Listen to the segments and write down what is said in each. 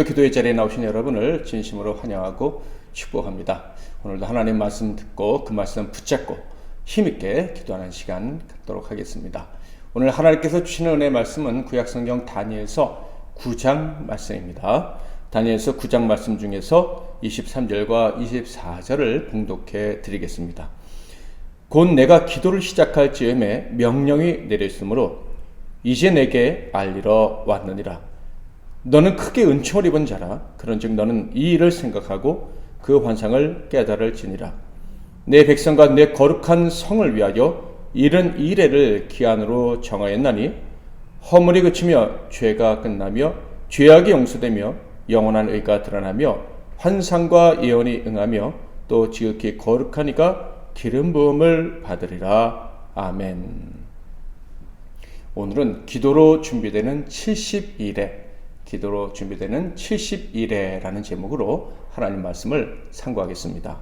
기도의 자리에 나오신 여러분을 진심으로 환영하고 축복합니다. 오늘도 하나님 말씀 듣고 그 말씀 붙잡고 힘있게 기도하는 시간 갖도록 하겠습니다. 오늘 하나님께서 주시는 은혜의 말씀은 구약성경 다니엘서 9장 말씀입니다. 다니엘서 9장 말씀 중에서 23절과 24절을 봉독해 드리겠습니다. 곧 내가 기도를 시작할 즈음에 명령이 내렸으므로 이제 내게 알리러 왔느니라. 너는 크게 은총을 입은 자라. 그런즉 너는 이 일을 생각하고 그 환상을 깨달을지니라. 내 백성과 내 거룩한 성을 위하여 이른 이래를 기한으로 정하였나니 허물이 그치며 죄가 끝나며 죄악이 용서되며 영원한 의가 드러나며 환상과 예언이 응하며 또 지극히 거룩한 이가 기름 부음을 받으리라. 아멘. 오늘은 기도로 준비되는 70일에 기도로 준비되는 70일에라는 제목으로 하나님 말씀을 상고하겠습니다.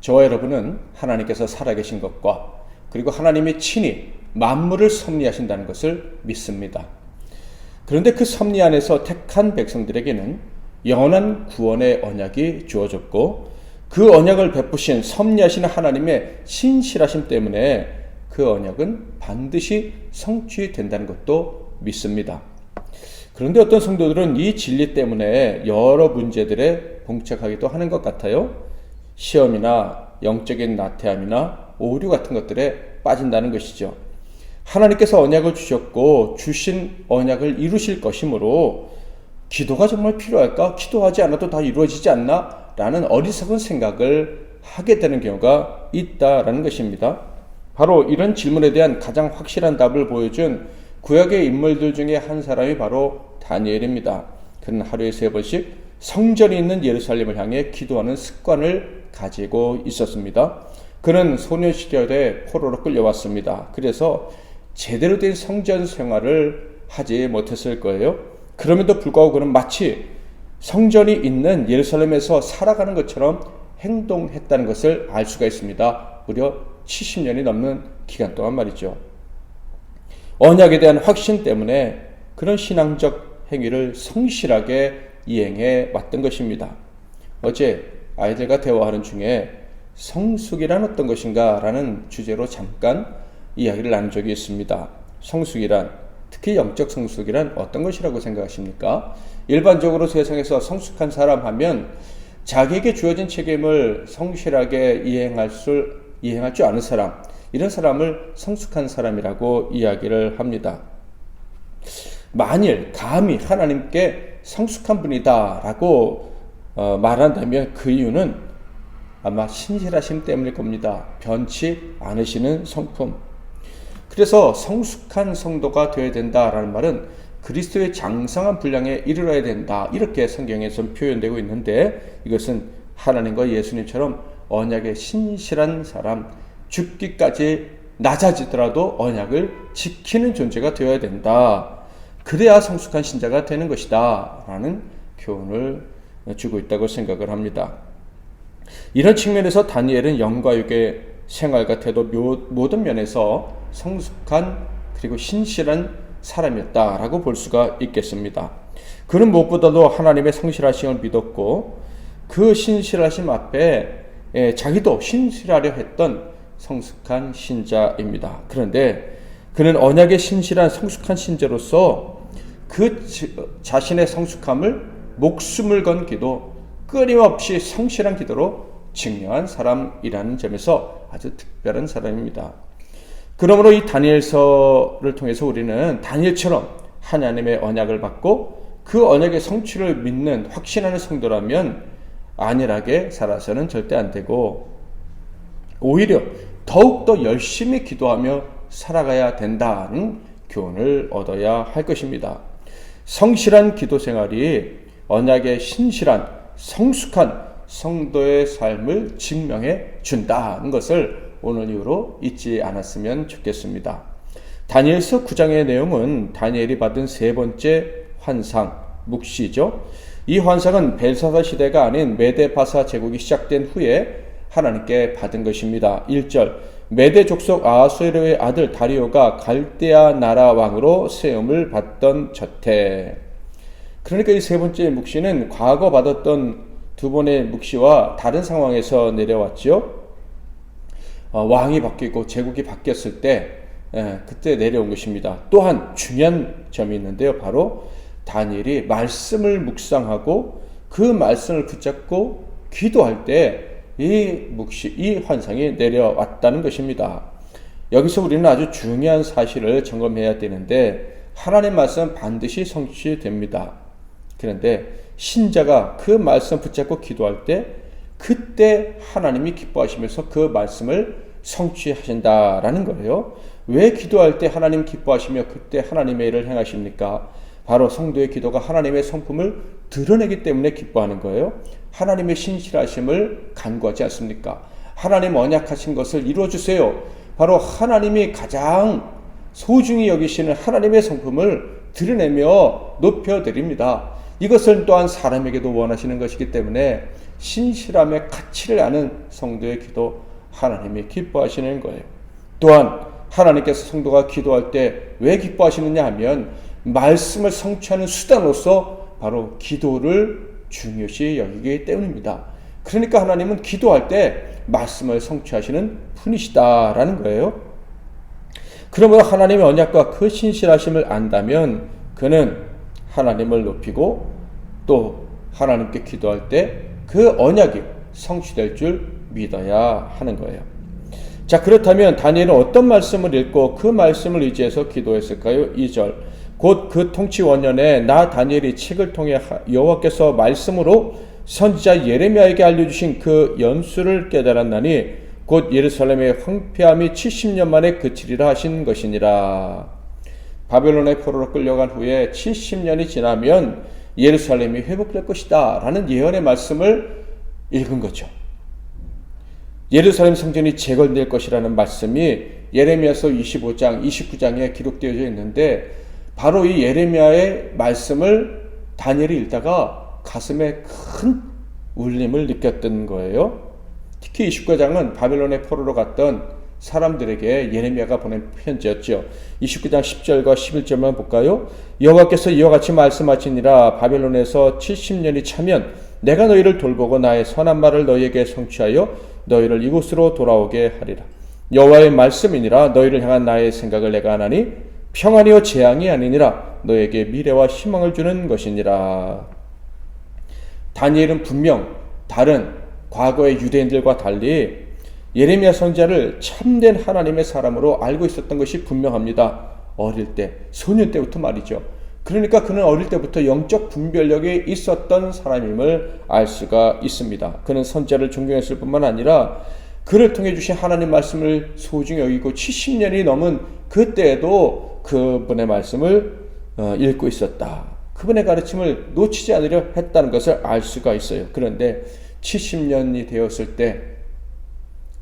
저와 여러분은 하나님께서 살아계신 것과 그리고 하나님이 친히 만물을 섭리하신다는 것을 믿습니다. 그런데 그 섭리 안에서 택한 백성들에게는 영원한 구원의 언약이 주어졌고 그 언약을 베푸신 섭리하시는 하나님의 신실하심 때문에 그 언약은 반드시 성취된다는 것도 믿습니다. 그런데 어떤 성도들은 이 진리 때문에 여러 문제들에 봉착하기도 하는 것 같아요. 시험이나 영적인 나태함이나 오류 같은 것들에 빠진다는 것이죠. 하나님께서 언약을 주셨고 주신 언약을 이루실 것이므로 기도가 정말 필요할까? 기도하지 않아도 다 이루어지지 않나? 라는 어리석은 생각을 하게 되는 경우가 있다라는 것입니다. 바로 이런 질문에 대한 가장 확실한 답을 보여준 구약의 인물들 중에 한 사람이 바로 다니엘입니다. 그는 하루에 3번씩 성전이 있는 예루살렘을 향해 기도하는 습관을 가지고 있었습니다. 그는 소년 시절에 포로로 끌려왔습니다. 그래서 제대로 된 성전 생활을 하지 못했을 거예요. 그럼에도 불구하고 그는 마치 성전이 있는 예루살렘에서 살아가는 것처럼 행동했다는 것을 알 수가 있습니다. 무려 70년이 넘는 기간 동안 말이죠. 언약에 대한 확신 때문에 그런 신앙적 행위를 성실하게 이행해 왔던 것입니다. 어제 아이들과 대화하는 중에 성숙이란 어떤 것인가 라는 주제로 잠깐 이야기를 나눈 적이 있습니다. 성숙이란, 특히 영적 성숙이란 어떤 것이라고 생각하십니까? 일반적으로 세상에서 성숙한 사람 하면 자기에게 주어진 책임을 성실하게 이행할 줄 아는 사람, 이런 사람을 성숙한 사람이라고 이야기를 합니다. 만일 감히 하나님께 성숙한 분이다 라고 말한다면 그 이유는 아마 신실하심 때문일 겁니다. 변치 않으시는 성품. 그래서 성숙한 성도가 되어야 된다라는 말은 그리스도의 장성한 분량에 이르러야 된다, 이렇게 성경에서 표현되고 있는데 이것은 하나님과 예수님처럼 언약에 신실한 사람, 죽기까지 낮아지더라도 언약을 지키는 존재가 되어야 된다. 그래야 성숙한 신자가 되는 것이다 라는 교훈을 주고 있다고 생각을 합니다. 이런 측면에서 다니엘은 영과 육의 생활과 태도 모든 면에서 성숙한 그리고 신실한 사람이었다라고 볼 수가 있겠습니다. 그는 무엇보다도 하나님의 성실하심을 믿었고 그 신실하심 앞에 자기도 신실하려 했던 성숙한 신자입니다. 그런데 그는 언약의 신실한 성숙한 신자로서 그 자신의 성숙함을 목숨을 건 기도, 끊임없이 성실한 기도로 증명한 사람이라는 점에서 아주 특별한 사람입니다. 그러므로 이 다니엘서를 통해서 우리는 다니엘처럼 하나님의 언약을 받고 그 언약의 성취를 믿는 확신하는 성도라면 안일하게 살아서는 절대 안 되고 오히려 더욱더 열심히 기도하며 살아가야 된다는 교훈을 얻어야 할 것입니다. 성실한 기도 생활이 언약의 신실한 성숙한 성도의 삶을 증명해 준다는 것을 오늘 이후로 잊지 않았으면 좋겠습니다. 다니엘서 9장의 내용은 다니엘이 받은 3번째 환상, 묵시죠. 이 환상은 벨사사 시대가 아닌 메데파사 제국이 시작된 후에 하나님께 받은 것입니다. 1절, 메데 족속 아하수에로의 아들 다리오가 갈대아 나라 왕으로 세움을 받던 저태. 그러니까 이 세 번째 묵시는 과거 받았던 두 번의 묵시와 다른 상황에서 내려왔죠. 왕이 바뀌고 제국이 바뀌었을 때 그때 내려온 것입니다. 또한 중요한 점이 있는데요. 바로 다니엘이 말씀을 묵상하고 그 말씀을 붙잡고 기도할 때 이 묵시, 이 환상이 내려왔다는 것입니다. 여기서 우리는 아주 중요한 사실을 점검해야 되는데 하나님의 말씀은 반드시 성취됩니다. 그런데 신자가 그 말씀 붙잡고 기도할 때 그때 하나님이 기뻐하시면서 그 말씀을 성취하신다라는 거예요. 왜 기도할 때 하나님 기뻐하시며 그때 하나님의 일을 행하십니까? 바로 성도의 기도가 하나님의 성품을 드러내기 때문에 기뻐하는 거예요. 하나님의 신실하심을 간구하지 않습니까? 하나님 언약하신 것을 이루어주세요. 바로 하나님이 가장 소중히 여기시는 하나님의 성품을 드러내며 높여드립니다. 이것을 또한 사람에게도 원하시는 것이기 때문에 신실함의 가치를 아는 성도의 기도 하나님이 기뻐하시는 거예요. 또한 하나님께서 성도가 기도할 때 왜 기뻐하시느냐 하면 말씀을 성취하는 수단으로서 바로 기도를 중요시 여기기 때문입니다. 그러니까 하나님은 기도할 때 말씀을 성취하시는 분이시다라는 거예요. 그러므로 하나님의 언약과 그 신실하심을 안다면 그는 하나님을 높이고 또 하나님께 기도할 때 그 언약이 성취될 줄 믿어야 하는 거예요. 자, 그렇다면 다니엘은 어떤 말씀을 읽고 그 말씀을 의지해서 기도했을까요? 2절 곧 그 통치 원년에 나 다니엘이 책을 통해 여호와께서 말씀으로 선지자 예레미야에게 알려주신 그 연수를 깨달았나니 곧 예루살렘의 황폐함이 70년 만에 그치리라 하신 것이니라. 바벨론의 포로로 끌려간 후에 70년이 지나면 예루살렘이 회복될 것이다 라는 예언의 말씀을 읽은 거죠. 예루살렘 성전이 재건될 것이라는 말씀이 예레미야서 25장, 29장에 기록되어져 있는데 바로 이 예레미야의 말씀을 다니엘이 읽다가 가슴에 큰 울림을 느꼈던 거예요. 특히 29장은 바벨론의 포로로 갔던 사람들에게 예레미야가 보낸 편지였죠. 29장 10절과 11절만 볼까요? 여호와께서 이와 같이 말씀하시니라. 바벨론에서 70년이 차면 내가 너희를 돌보고 나의 선한 말을 너희에게 성취하여 너희를 이곳으로 돌아오게 하리라. 여호와의 말씀이니라. 너희를 향한 나의 생각을 내가 하나니 평안이요 재앙이 아니니라. 너에게 미래와 희망을 주는 것이니라. 다니엘은 분명 다른 과거의 유대인들과 달리 예레미야 선지자를 참된 하나님의 사람으로 알고 있었던 것이 분명합니다. 어릴 때, 소년 때부터 말이죠. 그러니까 그는 어릴 때부터 영적 분별력이 있었던 사람임을 알 수가 있습니다. 그는 선지자를 존경했을 뿐만 아니라 그를 통해 주신 하나님 말씀을 소중히 여기고 70년이 넘은 그때에도 그분의 말씀을 읽고 있었다. 그분의 가르침을 놓치지 않으려 했다는 것을 알 수가 있어요. 그런데 70년이 되었을 때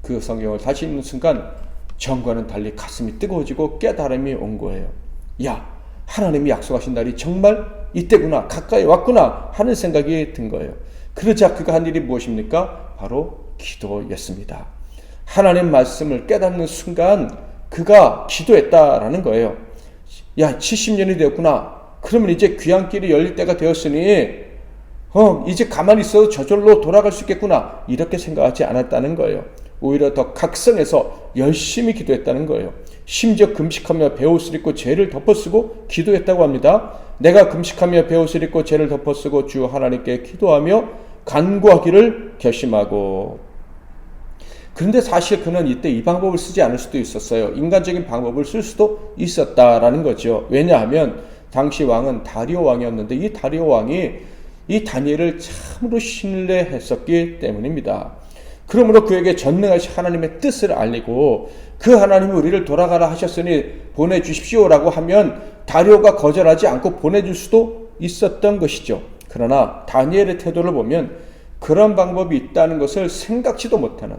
그 성경을 다시 읽는 순간 전과는 달리 가슴이 뜨거워지고 깨달음이 온 거예요. 야, 하나님이 약속하신 날이 정말 이때구나, 가까이 왔구나 하는 생각이 든 거예요. 그러자 그가 한 일이 무엇입니까? 바로 기도였습니다. 하나님 말씀을 깨닫는 순간 그가 기도했다라는 거예요. 야, 70년이 되었구나. 그러면 이제 귀향길이 열릴 때가 되었으니 이제 가만히 있어도 저절로 돌아갈 수 있겠구나. 이렇게 생각하지 않았다는 거예요. 오히려 더 각성해서 열심히 기도했다는 거예요. 심지어 금식하며 베옷을 입고 죄를 덮어쓰고 기도했다고 합니다. 내가 금식하며 베옷을 입고 죄를 덮어쓰고 주 하나님께 기도하며 간구하기를 결심하고. 그런데 사실 그는 이때 이 방법을 쓰지 않을 수도 있었어요. 인간적인 방법을 쓸 수도 있었다라는 거죠. 왜냐하면 당시 왕은 다리오 왕이었는데 이 다리오 왕이 이 다니엘을 참으로 신뢰했었기 때문입니다. 그러므로 그에게 전능하신 하나님의 뜻을 알리고 그 하나님이 우리를 돌아가라 하셨으니 보내주십시오라고 하면 다리오가 거절하지 않고 보내줄 수도 있었던 것이죠. 그러나 다니엘의 태도를 보면 그런 방법이 있다는 것을 생각지도 못하는,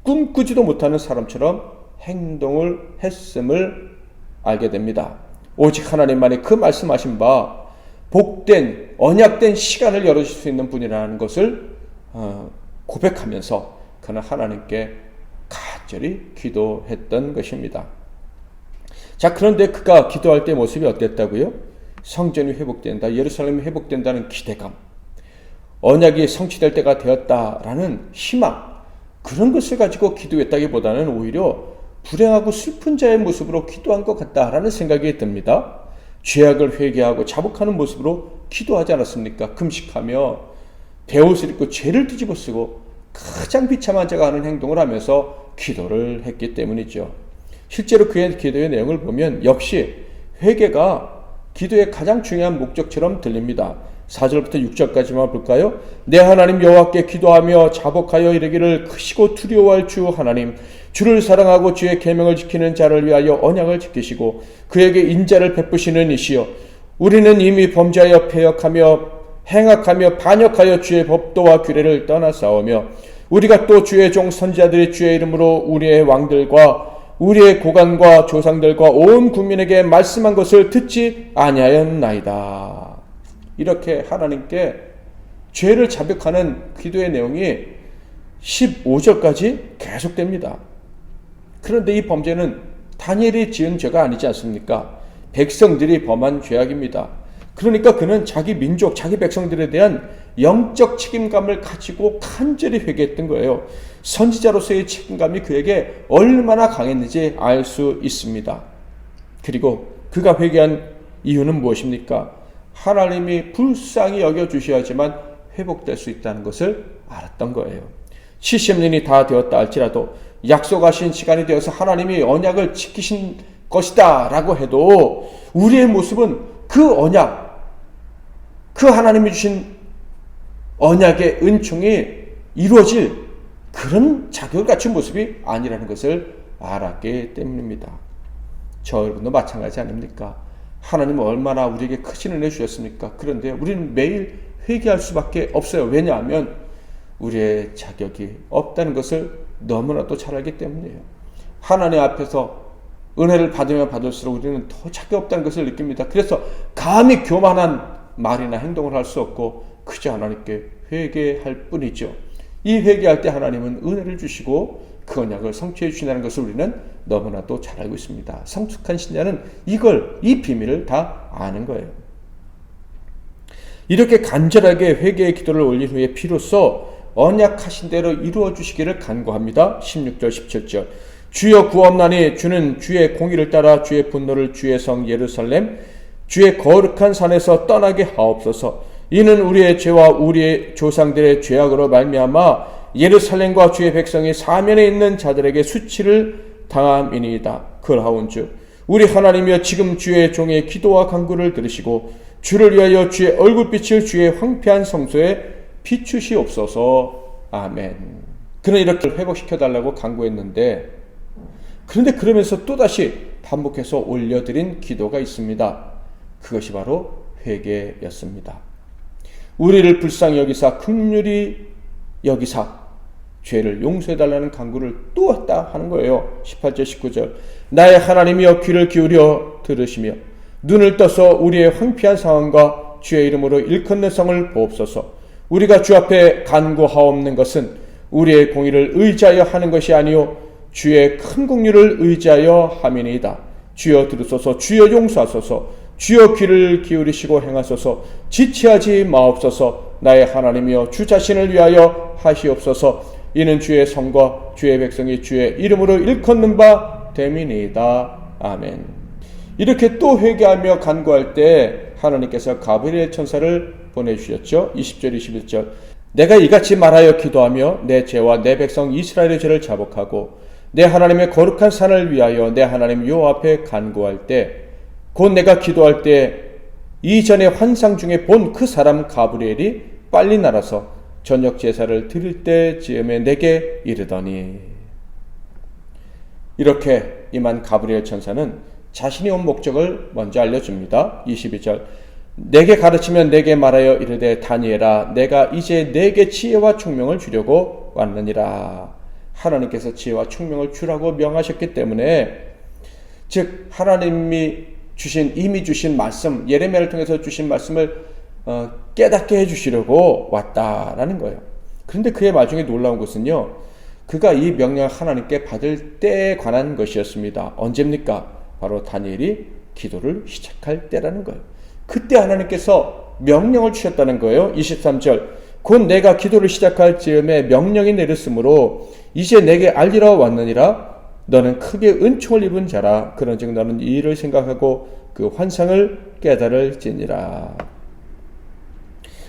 꿈꾸지도 못하는 사람처럼 행동을 했음을 알게 됩니다. 오직 하나님만이 그 말씀하신 바 복된 언약된 시간을 열어줄 수 있는 분이라는 것을 고백하면서 그는 하나님께 간절히 기도했던 것입니다. 자, 그런데 그가 기도할 때 모습이 어땠다고요? 성전이 회복된다, 예루살렘이 회복된다는 기대감, 언약이 성취될 때가 되었다라는 희망, 그런 것을 가지고 기도했다기보다는 오히려 불행하고 슬픈 자의 모습으로 기도한 것 같다라는 생각이 듭니다. 죄악을 회개하고 자복하는 모습으로 기도하지 않았습니까? 금식하며 베옷을 입고 죄를 뒤집어 쓰고 가장 비참한 자가 하는 행동을 하면서 기도를 했기 때문이죠. 실제로 그의 기도의 내용을 보면 역시 회개가 기도의 가장 중요한 목적처럼 들립니다. 4절부터 6절까지만 볼까요? 내 하나님 여호와께 기도하며 자복하여 이르기를 크시고 두려워할 주 하나님, 주를 사랑하고 주의 계명을 지키는 자를 위하여 언약을 지키시고 그에게 인자를 베푸시는 이시여, 우리는 이미 범죄하여 패역하며 행악하며 반역하여 주의 법도와 규례를 떠나 싸우며 우리가 또 주의 종 선지자들이 주의 이름으로 우리의 왕들과 우리의 고관과 조상들과 온 국민에게 말씀한 것을 듣지 아니하였나이다. 이렇게 하나님께 죄를 자백하는 기도의 내용이 15절까지 계속됩니다. 그런데 이 범죄는 다니엘이 지은 죄가 아니지 않습니까? 백성들이 범한 죄악입니다. 그러니까 그는 자기 민족, 자기 백성들에 대한 영적 책임감을 가지고 간절히 회개했던 거예요. 선지자로서의 책임감이 그에게 얼마나 강했는지 알 수 있습니다. 그리고 그가 회개한 이유는 무엇입니까? 하나님이 불쌍히 여겨주셔야지만 회복될 수 있다는 것을 알았던 거예요. 70년이 다 되었다 할지라도 약속하신 시간이 되어서 하나님이 언약을 지키신 것이다 라고 해도 우리의 모습은 그 언약, 그 하나님이 주신 언약의 은총이 이루어질 그런 자격을 갖춘 모습이 아니라는 것을 알았기 때문입니다. 저 여러분도 마찬가지 아닙니까? 하나님은 얼마나 우리에게 크신 은혜 주셨습니까? 그런데 우리는 매일 회개할 수밖에 없어요. 왜냐하면 우리의 자격이 없다는 것을 너무나도 잘 알기 때문이에요. 하나님 앞에서 은혜를 받으면 받을수록 우리는 더 자격 없다는 것을 느낍니다. 그래서 감히 교만한 말이나 행동을 할 수 없고 그저 하나님께 회개할 뿐이죠. 이 회개할 때 하나님은 은혜를 주시고 그 언약을 성취해 주신다는 것을 우리는 너무나도 잘 알고 있습니다. 성숙한 신자는 이 비밀을 다 아는 거예요. 이렇게 간절하게 회개의 기도를 올린 후에 비로소 언약하신 대로 이루어 주시기를 간구합니다. 16절 17절 주여 구하옵나니 주는 주의 공의를 따라 주의 분노를 주의 성 예루살렘 주의 거룩한 산에서 떠나게 하옵소서. 이는 우리의 죄와 우리의 조상들의 죄악으로 말미암아 예루살렘과 주의 백성이 사면에 있는 자들에게 수치를 당함이니이다. 그러하온즉 우리 하나님이여 지금 주의 종의 기도와 간구를 들으시고 주를 위하여 주의 얼굴빛을 주의 황폐한 성소에 비추시옵소서. 아멘. 그는 이렇게 회복시켜달라고 간구했는데 그런데 그러면서 또다시 반복해서 올려드린 기도가 있습니다. 그것이 바로 회개였습니다. 우리를 불쌍히 여기사 긍휼히 여기사 죄를 용서해달라는 간구를 또 했다 하는 거예요. 18절 19절 나의 하나님이여 귀를 기울여 들으시며 눈을 떠서 우리의 황폐한 상황과 주의 이름으로 일컫는 성을 보옵소서. 우리가 주 앞에 간구하옵는 것은 우리의 공의를 의지하여 하는 것이 아니요 주의 큰 공의를 의지하여 함이니이다. 주여 들으소서. 주여 용서하소서. 주여 귀를 기울이시고 행하소서. 지체하지 마옵소서. 나의 하나님이여 주 자신을 위하여 하시옵소서. 이는 주의 성과 주의 백성이 주의 이름으로 일컫는 바 됨이니이다. 아멘. 이렇게 또 회개하며 간구할 때 하나님께서 가브리엘 천사를 보내주셨죠. 20절 21절 내가 이같이 말하여 기도하며 내 죄와 내 백성 이스라엘의 죄를 자복하고 내 하나님의 거룩한 산을 위하여 내 하나님 여호와 앞에 간구할 때 곧 내가 기도할 때 이전의 환상 중에 본 그 사람 가브리엘이 빨리 날아서 저녁 제사를 드릴 때 즈음에 내게 이르더니 이렇게 임한 가브리엘 천사는 자신이 온 목적을 먼저 알려줍니다. 22절 내게 가르치면 내게 말하여 이르되 다니엘아 내가 이제 내게 지혜와 총명을 주려고 왔느니라. 하나님께서 지혜와 총명을 주라고 명하셨기 때문에 즉 하나님이 이미 주신 말씀 예레미야를 통해서 주신 말씀을 깨닫게 해주시려고 왔다라는 거예요. 그런데 그의 말 중에 놀라운 것은요 그가 이 명령을 하나님께 받을 때에 관한 것이었습니다. 언제입니까? 바로 다니엘이 기도를 시작할 때라는 거예요. 그때 하나님께서 명령을 주셨다는 거예요. 23절 곧 내가 기도를 시작할 즈음에 명령이 내렸으므로 이제 내게 알리러 왔느니라. 너는 크게 은총을 입은 자라. 그런즉 너는 이 일을 생각하고 그 환상을 깨달을지니라.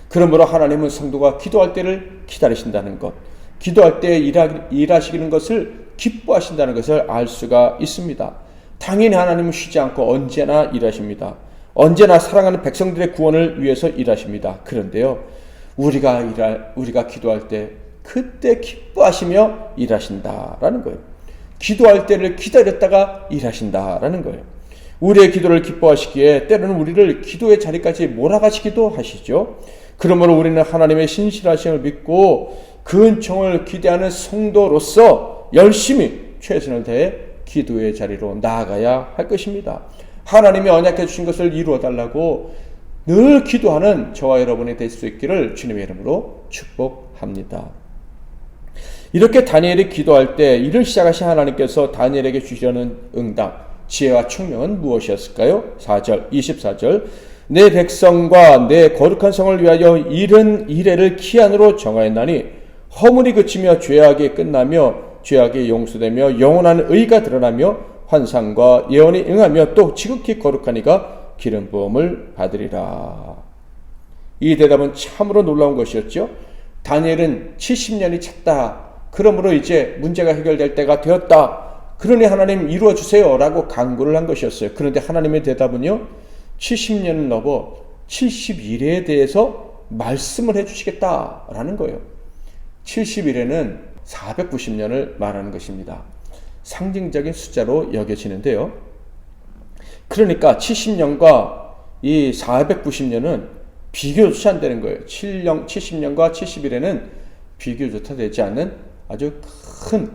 그러므로 하나님은 성도가 기도할 때를 기다리신다는 것, 기도할 때 일하시는 것을 기뻐하신다는 것을 알 수가 있습니다. 당연히 하나님은 쉬지 않고 언제나 일하십니다. 언제나 사랑하는 백성들의 구원을 위해서 일하십니다. 그런데요, 우리가 기도할 때 그때 기뻐하시며 일하신다라는 거예요. 기도할 때를 기다렸다가 일하신다라는 거예요. 우리의 기도를 기뻐하시기에 때로는 우리를 기도의 자리까지 몰아가시기도 하시죠. 그러므로 우리는 하나님의 신실하심을 믿고 그 은총을 기대하는 성도로서 열심히 최선을 다해 기도의 자리로 나아가야 할 것입니다. 하나님이 언약해 주신 것을 이루어 달라고 늘 기도하는 저와 여러분이 될 수 있기를 주님의 이름으로 축복합니다. 이렇게 다니엘이 기도할 때 이를 시작하신 하나님께서 다니엘에게 주시려는 응답, 지혜와 총명은 무엇이었을까요? 24절 내 백성과 내 거룩한 성을 위하여 이른 이래를 기한으로 정하였나니 허물이 그치며 죄악이 끝나며 죄악이 용서되며 영원한 의가 드러나며 환상과 예언이 응하며 또 지극히 거룩한 이가 기름 부음을 받으리라. 이 대답은 참으로 놀라운 것이었죠. 다니엘은 70년이 찼다. 그러므로 이제 문제가 해결될 때가 되었다. 그러니 하나님 이루어 주세요 라고 간구를 한 것이었어요. 그런데 하나님의 대답은요, 70년을 넘어 71회에 대해서 말씀을 해주시겠다라는 거예요. 71회는 490년을 말하는 것입니다. 상징적인 숫자로 여겨지는데요. 그러니까 70년과 이 490년은 비교조차 안 되는 거예요. 70년과 71회는 비교조차 되지 않는 아주 큰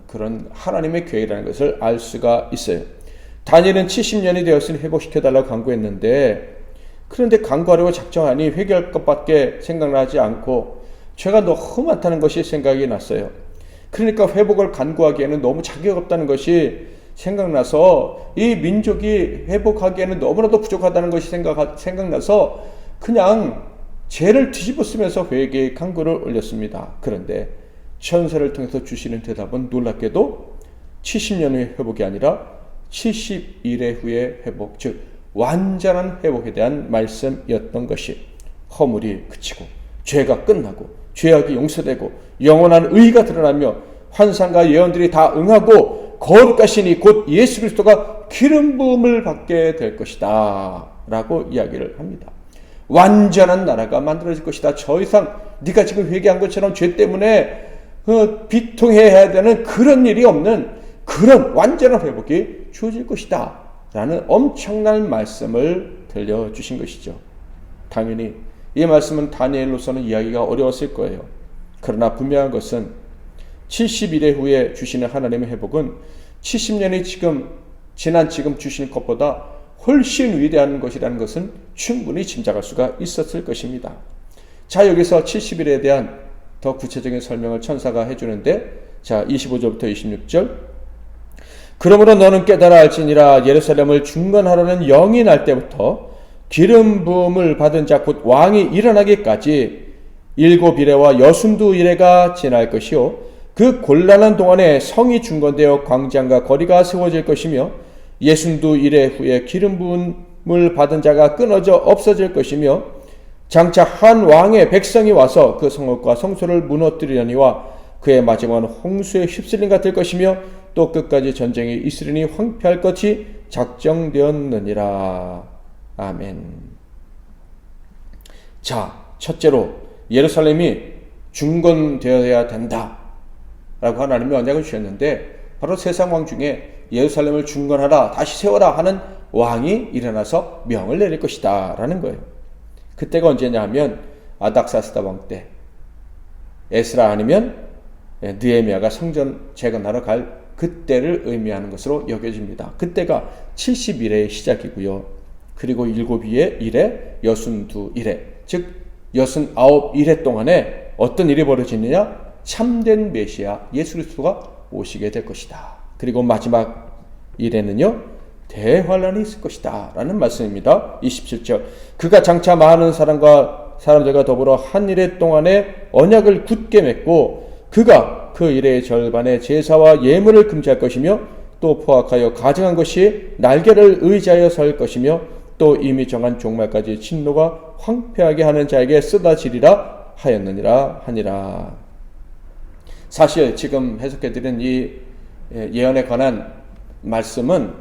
그런 하나님의 계획이라는 것을 알 수가 있어요. 다니엘은 70년이 되었으니 회복시켜달라고 간구했는데, 그런데 간구하려고 작정하니 회개할 것밖에 생각나지 않고 죄가 너무 많다는 것이 생각이 났어요. 그러니까 회복을 간구하기에는 너무 자격 없다는 것이 생각나서 이 민족이 회복하기에는 너무나도 부족하다는 것이 생각나서 그냥 죄를 뒤집어 쓰면서 회개의 간구를 올렸습니다. 그런데 천사를 통해서 주시는 대답은 놀랍게도 70년의 회복이 아니라 71회 후의 회복, 즉 완전한 회복에 대한 말씀이었던 것이, 허물이 그치고 죄가 끝나고 죄악이 용서되고 영원한 의가 드러나며 환상과 예언들이 다 응하고 거룩하신 이 곧 예수 그리스도가 기름 부음을 받게 될 것이다 라고 이야기를 합니다. 완전한 나라가 만들어질 것이다. 더 이상 네가 지금 회개한 것처럼 죄 때문에 비통해야 되는 그런 일이 없는 그런 완전한 회복이 주어질 것이다 라는 엄청난 말씀을 들려주신 것이죠. 당연히 이 말씀은 다니엘로서는 이야기가 어려웠을 거예요. 그러나 분명한 것은 71회 후에 주시는 하나님의 회복은 70년이 지난 지금 주시는 것보다 훨씬 위대한 것이라는 것은 충분히 짐작할 수가 있었을 것입니다. 자, 여기서 70일에 대한 더 구체적인 설명을 천사가 해주는데, 자, 25절부터 26절 그러므로 너는 깨달아 알지니라. 예루살렘을 중건하려는 영이 날 때부터 기름 부음을 받은 자 곧 왕이 일어나기까지 7이레와 62이레가 지날 것이요 그 곤란한 동안에 성이 중건되어 광장과 거리가 세워질 것이며 62이레 후에 기름 부음을 받은 자가 끊어져 없어질 것이며 장차 한 왕의 백성이 와서 그 성읍과 성소를 무너뜨리려니와 그의 마지막은 홍수에 휩쓸린 같을 것이며 또 끝까지 전쟁이 있으리니 황폐할 것이 작정되었느니라. 아멘. 자, 첫째로 예루살렘이 중건되어야 된다 라고 하나님이 언약을 주셨는데, 바로 세상 왕 중에 예루살렘을 중건하라, 다시 세워라 하는 왕이 일어나서 명을 내릴 것이다 라는 거예요. 그때가 언제냐 하면 아닥사스다 왕 때, 에스라 아니면 느헤미야가 성전 재건하러 갈 그때를 의미하는 것으로 여겨집니다. 그때가 71회의 시작이고요. 그리고 7일에 62일에, 즉 69일에 동안에 어떤 일이 벌어지느냐? 참된 메시아 예수 그리스도가 오시게 될 것이다. 그리고 마지막 일에는요, 대환란이 있을 것이다 라는 말씀입니다. 27절 그가 장차 많은 사람들과 더불어 한 일해 동안에 언약을 굳게 맺고 그가 그 일의 절반의 제사와 예물을 금지할 것이며 또 포악하여 가증한 것이 날개를 의지하여 설 것이며 또 이미 정한 종말까지 진노가 황폐하게 하는 자에게 쏟아지리라 하였느니라 하니라. 사실 지금 해석해드린 이 예언에 관한 말씀은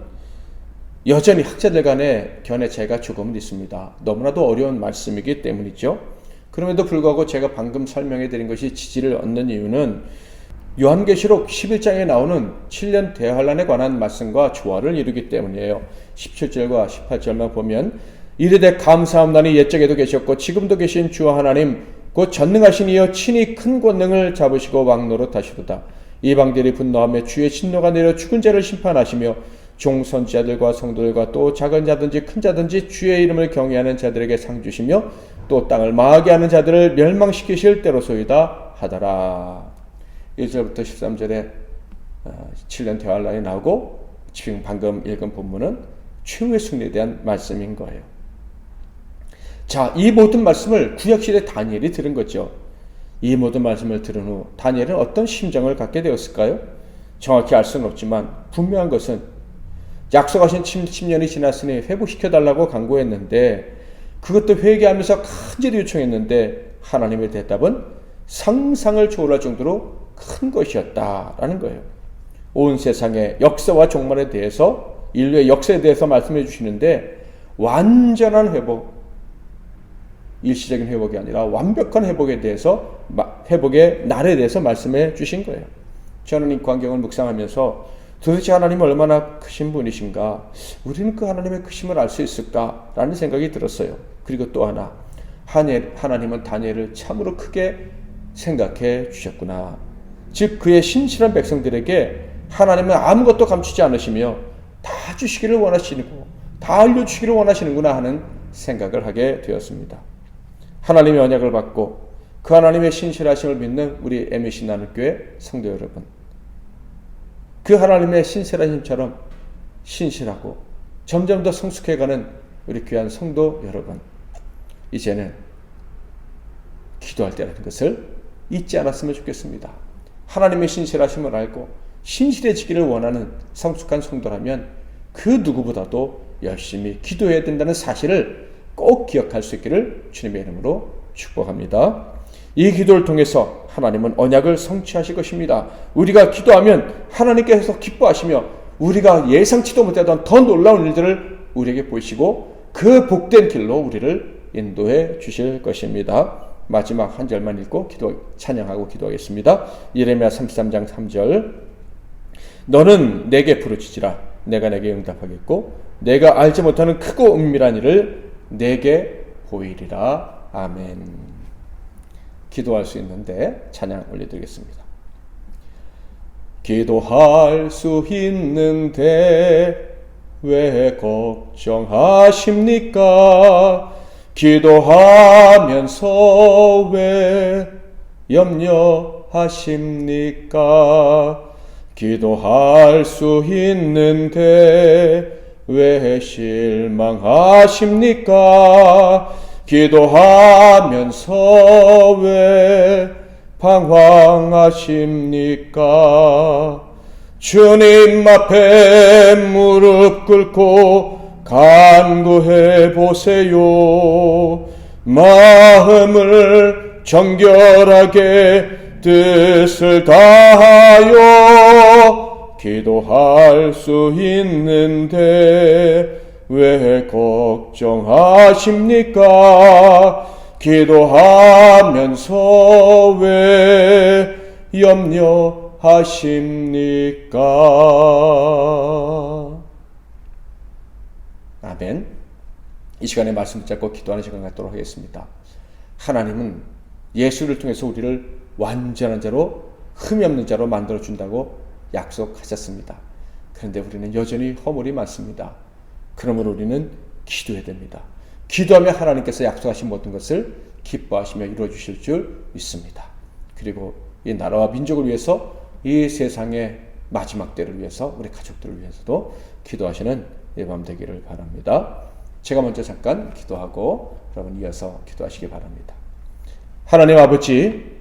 여전히 학자들 간의 견해 차이가 조금은 있습니다. 너무나도 어려운 말씀이기 때문이죠. 그럼에도 불구하고 제가 방금 설명해드린 것이 지지를 얻는 이유는 요한계시록 11장에 나오는 7년 대환란에 관한 말씀과 조화를 이루기 때문이에요. 17절과 18절만 보면 이르되 감사함나니 옛적에도 계셨고 지금도 계신 주 하나님 곧 전능하신 이여 친히 큰 권능을 잡으시고 왕노릇하시도다. 이방들이 분노하며 주의 진노가 내려 죽은 자를 심판하시며 종선지자들과 성도들과 또 작은 자든지 큰 자든지 주의 이름을 경외하는 자들에게 상 주시며 또 땅을 망하게 하는 자들을 멸망시키실 때로소이다 하더라. 1절부터 13절에 7년 대환란이 나오고 지금 방금 읽은 본문은 최후의 승리에 대한 말씀인 거예요. 자, 이 모든 말씀을 구약시대 다니엘이 들은 거죠. 이 모든 말씀을 들은 후 다니엘은 어떤 심정을 갖게 되었을까요? 정확히 알 수는 없지만 분명한 것은 약속하신 70년이 지났으니 회복시켜달라고 간구했는데 그것도 회개하면서 간절히 요청했는데 하나님의 대답은 상상을 초월할 정도로 큰 것이었다라는 거예요. 온 세상의 역사와 종말에 대해서 인류의 역사에 대해서 말씀해 주시는데 완전한 회복, 일시적인 회복이 아니라 완벽한 회복에 대해서 회복의 날에 대해서 말씀해 주신 거예요. 저는 이 광경을 묵상하면서 도대체 하나님은 얼마나 크신 분이신가? 우리는 그 하나님의 크심을 알 수 있을까라는 생각이 들었어요. 그리고 또 하나, 하나님은 다니엘을 참으로 크게 생각해 주셨구나. 즉 그의 신실한 백성들에게 하나님은 아무것도 감추지 않으시며 다 주시기를 원하시고 다 알려주시기를 원하시는구나 하는 생각을 하게 되었습니다. 하나님의 언약을 받고 그 하나님의 신실하심을 믿는 우리 MBC 나눔교회 성도 여러분, 그 하나님의 신실하심처럼 신실하고 점점 더 성숙해가는 우리 귀한 성도 여러분, 이제는 기도할 때라는 것을 잊지 않았으면 좋겠습니다. 하나님의 신실하심을 알고 신실해지기를 원하는 성숙한 성도라면 그 누구보다도 열심히 기도해야 된다는 사실을 꼭 기억할 수 있기를 주님의 이름으로 축복합니다. 이 기도를 통해서 하나님은 언약을 성취하실 것입니다. 우리가 기도하면 하나님께서 기뻐하시며 우리가 예상치도 못하던 더 놀라운 일들을 우리에게 보이시고 그 복된 길로 우리를 인도해 주실 것입니다. 마지막 한 절만 읽고 찬양하고 기도하겠습니다. 예레미야 33장 3절 너는 내게 부르짖으라 내가 내게 응답하겠고 내가 알지 못하는 크고 은밀한 일을 내게 보이리라. 아멘. 기도할 수 있는데 찬양 올려드리겠습니다. 기도할 수 있는데 왜 걱정하십니까? 기도하면서 왜 염려하십니까? 기도할 수 있는데 왜 실망하십니까? 기도하면서 왜 방황하십니까? 주님 앞에 무릎 꿇고 간구해 보세요. 마음을 정결하게 뜻을 다하여 기도할 수 있는데 왜 걱정하십니까? 기도하면서 왜 염려하십니까? 아멘. 이 시간에 말씀 붙잡고 기도하는 시간 갖도록 하겠습니다. 하나님은 예수를 통해서 우리를 완전한 자로 흠이 없는 자로 만들어준다고 약속하셨습니다. 그런데 우리는 여전히 허물이 많습니다. 그러므로 우리는 기도해야 됩니다. 기도하면 하나님께서 약속하신 모든 것을 기뻐하시며 이루어주실 줄 믿습니다. 그리고 이 나라와 민족을 위해서 이 세상의 마지막 때를 위해서 우리 가족들을 위해서도 기도하시는 이 밤 되기를 바랍니다. 제가 먼저 잠깐 기도하고 여러분 이어서 기도하시기 바랍니다. 하나님 아버지,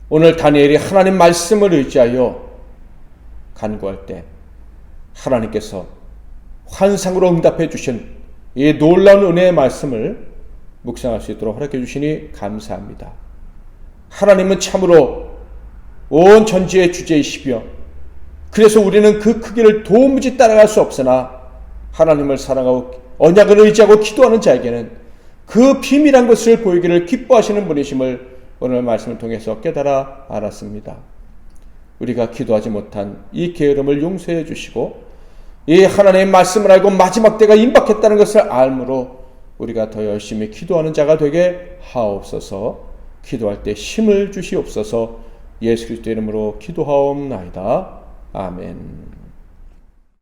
오늘 다니엘이 하나님 말씀을 의지하여 간구할 때 하나님께서 환상으로 응답해 주신 이 놀라운 은혜의 말씀을 묵상할 수 있도록 허락해 주시니 감사합니다. 하나님은 참으로 온 전지의 주제이시며 그래서 우리는 그 크기를 도무지 따라갈 수 없으나 하나님을 사랑하고 언약을 의지하고 기도하는 자에게는 그 비밀한 것을 보이기를 기뻐하시는 분이심을 오늘 말씀을 통해서 깨달아 알았습니다. 우리가 기도하지 못한 이 게으름을 용서해 주시고 이 하나님의 말씀을 알고 마지막 때가 임박했다는 것을 알므로 우리가 더 열심히 기도하는 자가 되게 하옵소서. 기도할 때 힘을 주시옵소서. 예수 그리스도의 이름으로 기도하옵나이다. 아멘.